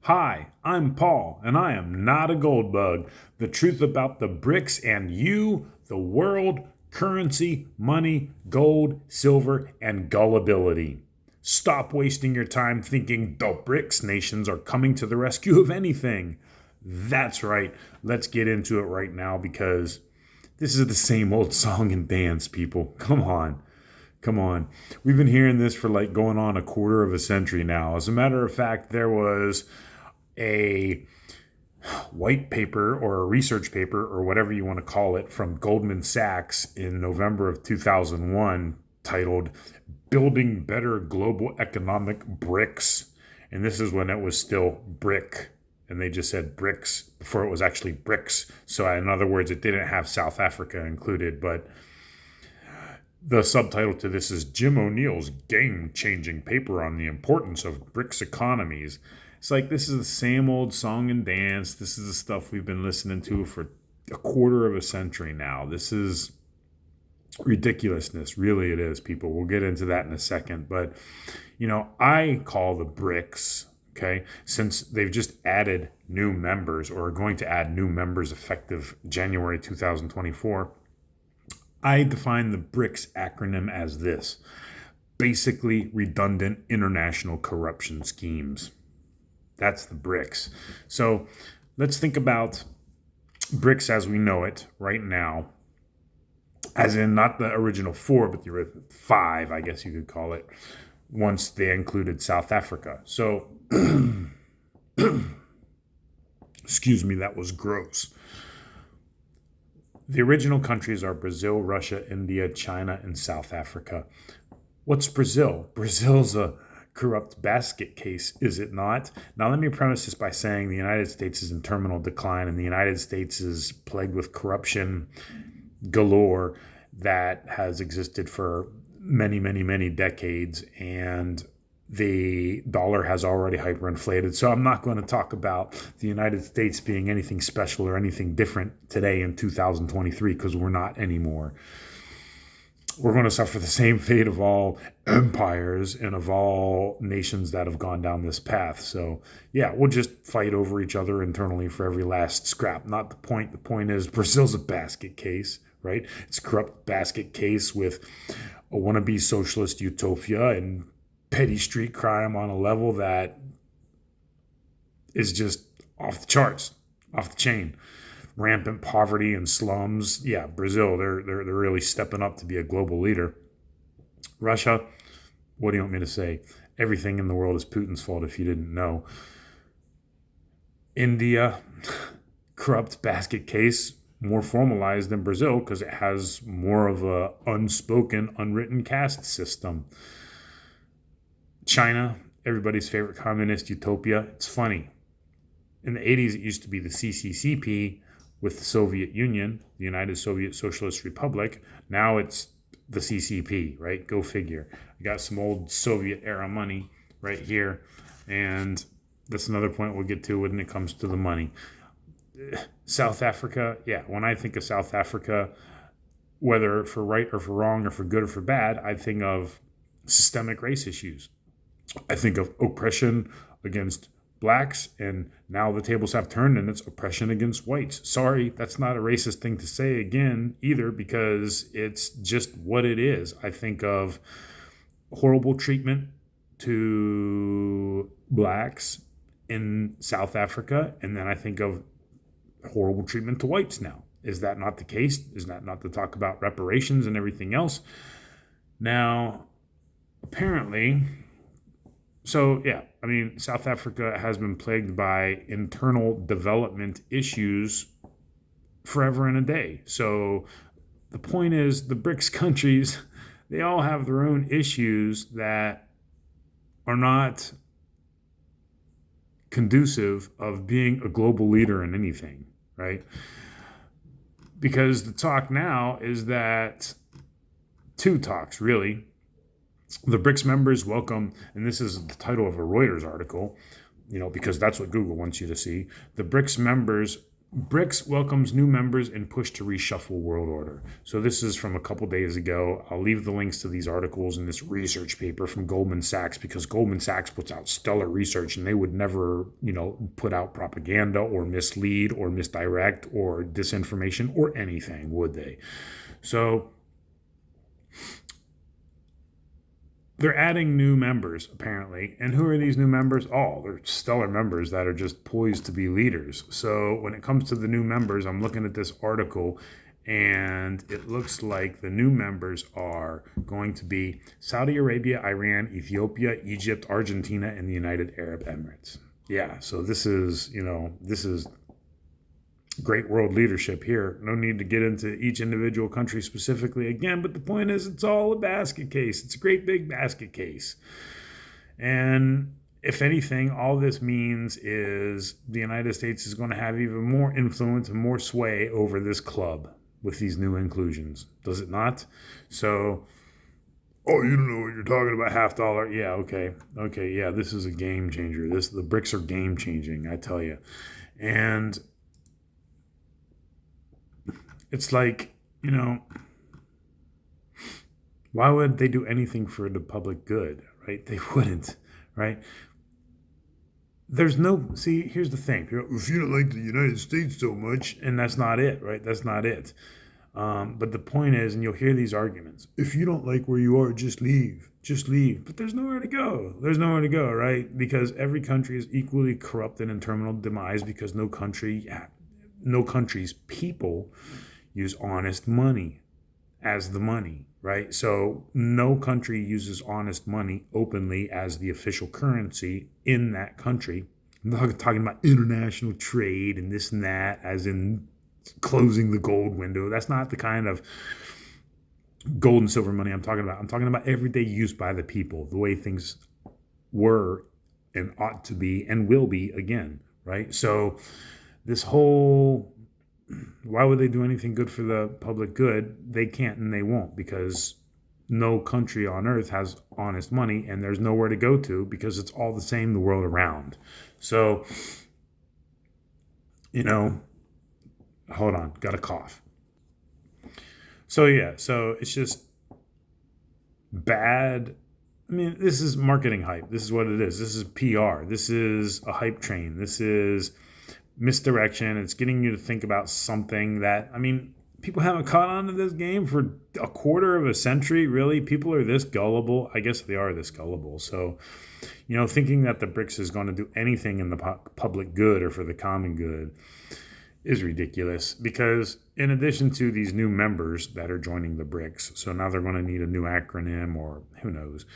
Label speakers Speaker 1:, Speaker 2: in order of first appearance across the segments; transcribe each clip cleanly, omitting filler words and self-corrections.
Speaker 1: Hi, I'm Paul, and I am not a Goldbug. The truth about the Brics and you, the world, currency, money, gold, silver, and gullibility. Stop wasting your time thinking the Brics nations are coming to the rescue of anything. That's right. Let's get into it right now because this is the same old song and dance, people. Come on. Come on. We've been hearing this for like going on a quarter of a century now. As a matter of fact, there was a white paper or a research paper or whatever you want to call it from Goldman Sachs in November of 2001 titled Building Better Global Economic Bricks. And this is when it was still brick. And they just said bricks before it was actually bricks. So in other words, it didn't have South Africa included. But the subtitle to this is Jim O'Neill's game-changing paper on the importance of BRICS economies. It's like this is the same old song and dance. This is the stuff we've been listening to for a quarter of a century now. This is ridiculousness. Really, it is, people. We'll get into that in a second. But, I call the BRICS, okay, since they've just added new members or are going to add new members effective January 2024, I define the BRICS acronym as this: basically redundant international corruption schemes. That's the BRICS. So let's think about BRICS as we know it right now, as in not the original four, but the original five, I guess you could call it, once they included South Africa. So, excuse me, that was gross. The original countries are Brazil, Russia, India, China, and South Africa. What's Brazil? Brazil's a corrupt basket case, is it not? Now, let me premise this by saying the United States is in terminal decline, and the United States is plagued with corruption galore that has existed for many, many, many decades, and the dollar has already hyperinflated. So I'm not going to talk about the United States being anything special or anything different today in 2023, because we're not anymore. We're going to suffer the same fate of all empires and of all nations that have gone down this path. So, yeah, we'll just fight over each other internally for every last scrap. Not the point. The point is Brazil's a basket case, right? It's a corrupt basket case with a wannabe socialist utopia and petty street crime on a level that is just off the charts, off the chain. Rampant poverty and slums. Yeah, Brazil, they're really stepping up to be a global leader. Russia, what do you want me to say? Everything in the world is Putin's fault if you didn't know. India, corrupt basket case, more formalized than Brazil because it has more of a unspoken, unwritten caste system. China, everybody's favorite communist utopia. It's funny. In the 80s, it used to be the CCCP with the Soviet Union, the United Soviet Socialist Republic. Now it's the CCP, right? Go figure. I got some old Soviet era money right here. And that's another point we'll get to when it comes to the money. South Africa, yeah, when I think of South Africa, whether for right or for wrong or for good or for bad, I think of systemic race issues. I think of oppression against blacks, and now the tables have turned and it's oppression against whites. Sorry, that's not a racist thing to say again either, because it's just what it is. I think of horrible treatment to blacks in South Africa, and then I think of horrible treatment to whites now. Is that not the case? Is that not to talk about reparations and everything else? Now, apparently, so yeah, I mean, South Africa has been plagued by internal development issues forever and a day. So the point is, the BRICS countries, they all have their own issues that are not conducive of being a global leader in anything, right? Because the talk now is that two talks, really. The BRICS members welcome, and this is the title of a Reuters article, because that's what Google wants you to see. The BRICS members Brics welcomes new members and push to reshuffle world order. So this is from a couple days ago. I'll leave the links to these articles in this research paper from Goldman Sachs, because Goldman Sachs puts out stellar research and they would never, put out propaganda or mislead or misdirect or disinformation or anything, would they? So they're adding new members, apparently. And who are these new members? Oh, they're stellar members that are just poised to be leaders. So when it comes to the new members, I'm looking at this article, and it looks like the new members are going to be Saudi Arabia, Iran, Ethiopia, Egypt, Argentina, and the United Arab Emirates. Yeah, so this is great world leadership here. No need to get into each individual country specifically again, but the point is it's all a basket case. It's a great big basket case. And if anything, all this means is the United States is going to have even more influence and more sway over this club with these new inclusions. Does it not? So, oh, you don't know what you're talking about, half dollar. Yeah, okay. Okay, yeah, this is a game changer. The Brics are game changing, I tell you. And it's like, why would they do anything for the public good, right? They wouldn't, right? Here's the thing. If you don't like the United States so much, and that's not it, right? That's not it. But the point is, and you'll hear these arguments, if you don't like where you are, just leave. Just leave. But there's nowhere to go. There's nowhere to go, right? Because every country is equally corrupted in terminal demise, because no country's people use honest money as the money, right? So no country uses honest money openly as the official currency in that country. I'm not talking about international trade and this and that, as in closing the gold window. That's not the kind of gold and silver money I'm talking about. I'm talking about everyday use by the people, the way things were and ought to be and will be again, right? So this whole, why would they do anything good for the public good? They can't and they won't, because no country on earth has honest money, and there's nowhere to go to because it's all the same the world around. So, hold on, got a cough. So it's just bad. I mean, this is marketing hype. This is what it is. This is PR. This is a hype train. This is misdirection. It's getting you to think about something that, people haven't caught on to this game for a quarter of a century. Really, people are this gullible. I guess they are this gullible. So, thinking that the Brics is going to do anything in the public good or for the common good is ridiculous, because in addition to these new members that are joining the Brics, so now they're going to need a new acronym, or who knows.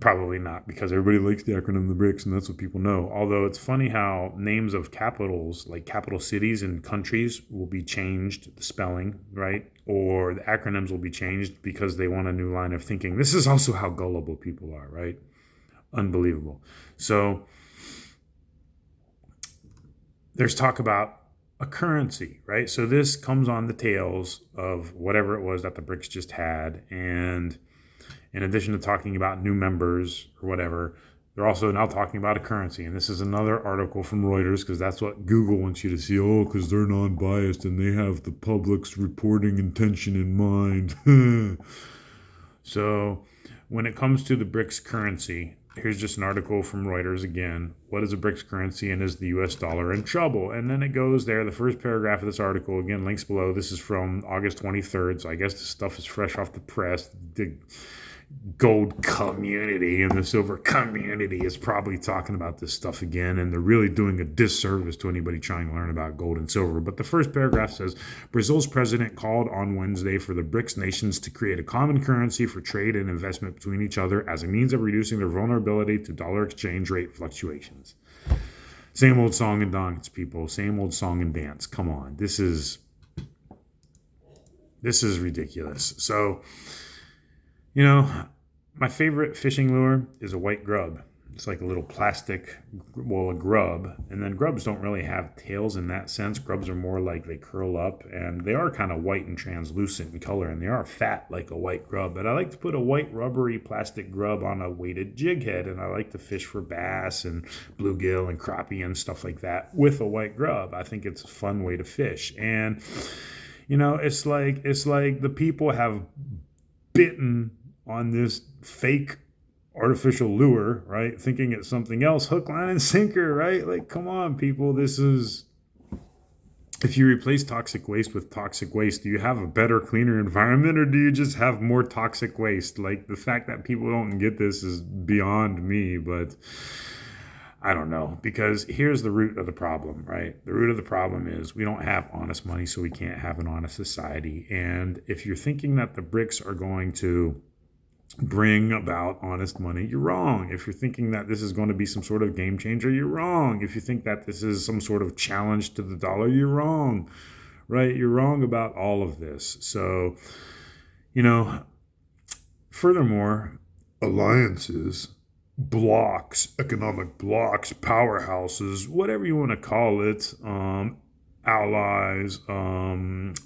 Speaker 1: Probably not, because everybody likes the acronym the Brics, and that's what people know. Although it's funny how names of capitals, like capital cities and countries, will be changed, the spelling, right? Or the acronyms will be changed because they want a new line of thinking. This is also how gullible people are, right? Unbelievable. So there's talk about a currency, right? So this comes on the tails of whatever it was that the Brics just had, and in addition to talking about new members or whatever, they're also now talking about a currency. And this is another article from Reuters, because that's what Google wants you to see. Oh, because they're non-biased and they have the public's reporting intention in mind. So when it comes to the Brics currency, here's just an article from Reuters again. What is a Brics currency, and is the US dollar in trouble? And then it goes there. The first paragraph of this article, again, links below. This is from August 23rd. So I guess this stuff is fresh off the press. The gold community and the silver community is probably talking about this stuff again, and they're really doing a disservice to anybody trying to learn about gold and silver. But the first paragraph says, Brazil's president called on Wednesday for the Brics nations to create a common currency for trade and investment between each other as a means of reducing their vulnerability to dollar exchange rate fluctuations. Same old song and dance, people. Same old song and dance. Come on. This is ridiculous. So, my favorite fishing lure is a white grub. it's like a little plastic, well, a grub. And then grubs don't really have tails in that sense. Grubs are more like they curl up, and they are kind of white and translucent in color, and they are fat like a white grub. But I like to put a white rubbery plastic grub on a weighted jig head, and I like to fish for bass and bluegill and crappie and stuff like that with a white grub. I think it's a fun way to fish. And it's like the people have bitten on this fake artificial lure, right? Thinking it's something else, hook, line, and sinker, right? Like, come on, people. If you replace toxic waste with toxic waste, do you have a better, cleaner environment, or do you just have more toxic waste? Like, the fact that people don't get this is beyond me, but I don't know, because here's the root of the problem, right? The root of the problem is we don't have honest money, so we can't have an honest society. And if you're thinking that the Brics are going to bring about honest money, you're wrong. If you're thinking that this is going to be some sort of game changer, you're wrong. If you think that this is some sort of challenge to the dollar, you're wrong, right? You're wrong about all of this. So, furthermore, alliances, blocks, economic blocks, powerhouses, whatever you want to call it, allies,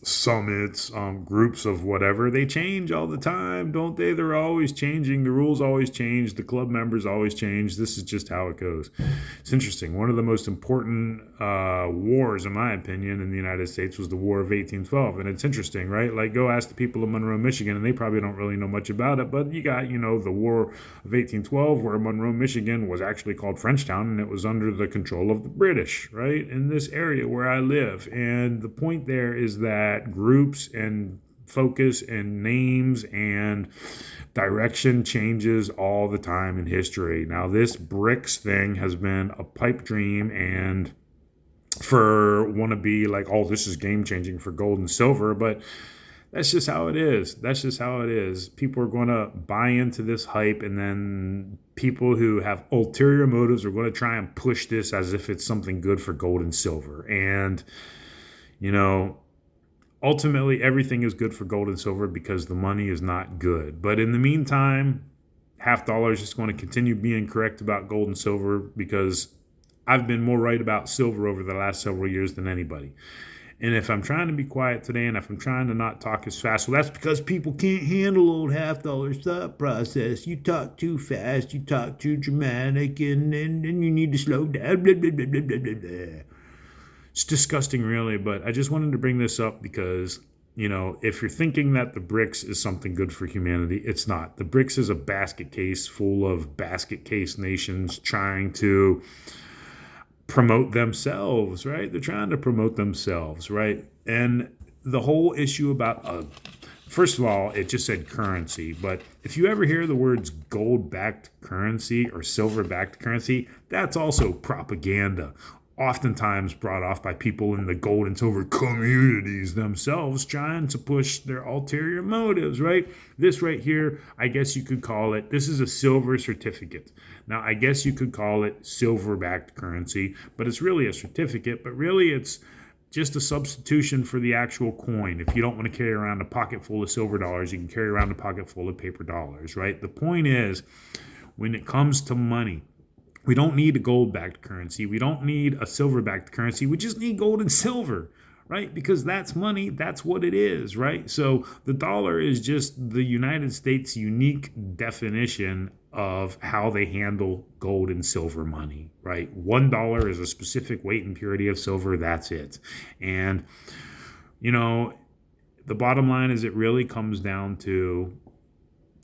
Speaker 1: summits, groups of whatever, they change all the time, don't they? They're always changing. The rules always change. The club members always change. This is just how it goes. It's interesting. One of the most important wars, in my opinion, in the United States was the War of 1812. And it's interesting, right? Like, go ask the people of Monroe, Michigan, and they probably don't really know much about it. But you got, the War of 1812, where Monroe, Michigan was actually called Frenchtown, and it was under the control of the British, right? In this area where I live. And the point there is that groups and focus and names and direction changes all the time in history. Now, this Brics thing has been a pipe dream, and for wannabe like, oh, this is game changing for gold and silver, but that's just how it is. That's just how it is. People are going to buy into this hype, and then people who have ulterior motives are going to try and push this as if it's something good for gold and silver. And, ultimately everything is good for gold and silver because the money is not good. But in the meantime, half dollar is just going to continue being correct about gold and silver, because I've been more right about silver over the last several years than anybody. And if I'm trying to be quiet today, and if I'm trying to not talk as fast, well, that's because people can't handle old half-dollar thought process. You talk too fast, you talk too dramatic, and you need to slow down. Blah, blah, blah, blah, blah, blah, blah. It's disgusting, really, but I just wanted to bring this up because, if you're thinking that the Brics is something good for humanity, it's not. The Brics is a basket case full of basket case nations trying to promote themselves, right? They're trying to promote themselves, right? And the whole issue about, first of all, it just said currency. But if you ever hear the words gold-backed currency or silver-backed currency, that's also propaganda, oftentimes brought off by people in the gold and silver communities themselves trying to push their ulterior motives, right? This right here, I guess you could call it, this is a silver certificate. Now, I guess you could call it silver-backed currency, but it's really a certificate, but really it's just a substitution for the actual coin. If you don't want to carry around a pocket full of silver dollars, you can carry around a pocket full of paper dollars, right? The point is, when it comes to money, we don't need a gold-backed currency. We don't need a silver-backed currency. We just need gold and silver, right? Because that's money. That's what it is, right? So the dollar is just the United States' unique definition of how they handle gold and silver money, right? $1 is a specific weight and purity of silver. That's it. And, the bottom line is it really comes down to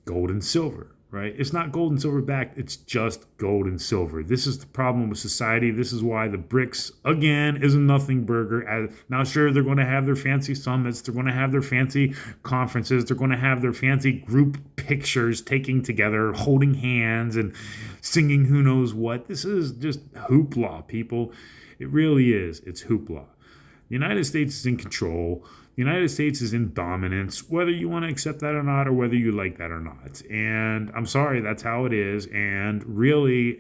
Speaker 1: gold and silver. Right? It's not gold and silver backed. It's just gold and silver. This is the problem with society. This is why the Brics, again, is a nothing burger. Now, sure, they're going to have their fancy summits. They're going to have their fancy conferences. They're going to have their fancy group pictures taking together, holding hands and singing who knows what. This is just hoopla, people. It really is. It's hoopla. The United States is in control. The United States is in dominance, whether you want to accept that or not, or whether you like that or not. And I'm sorry, that's how it is. And really,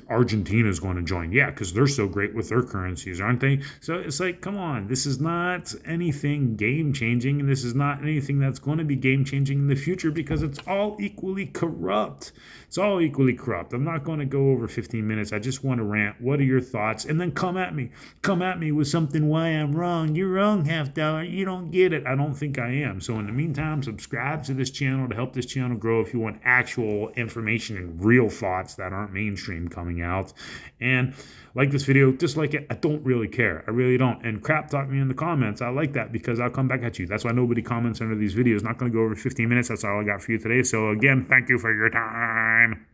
Speaker 1: Argentina is going to join, yeah, because they're so great with their currencies, aren't they? So it's like, come on, this is not anything game changing, and this is not anything that's going to be game changing in the future because it's all equally corrupt. It's all equally corrupt. I'm not going to go over 15 minutes. I just want to rant. What are your thoughts? And then come at me. Come at me with something why I'm wrong. You're wrong, half dollar. You don't get it. I don't think I am. So in the meantime, subscribe to this channel to help this channel grow if you want actual information and real thoughts that aren't mainstream coming out. And like this video, dislike it. I don't really care. I really don't. And crap talk me in the comments. I like that because I'll come back at you. That's why nobody comments under these videos. Not going to go over 15 minutes. That's all I got for you today. So again, thank you for your time.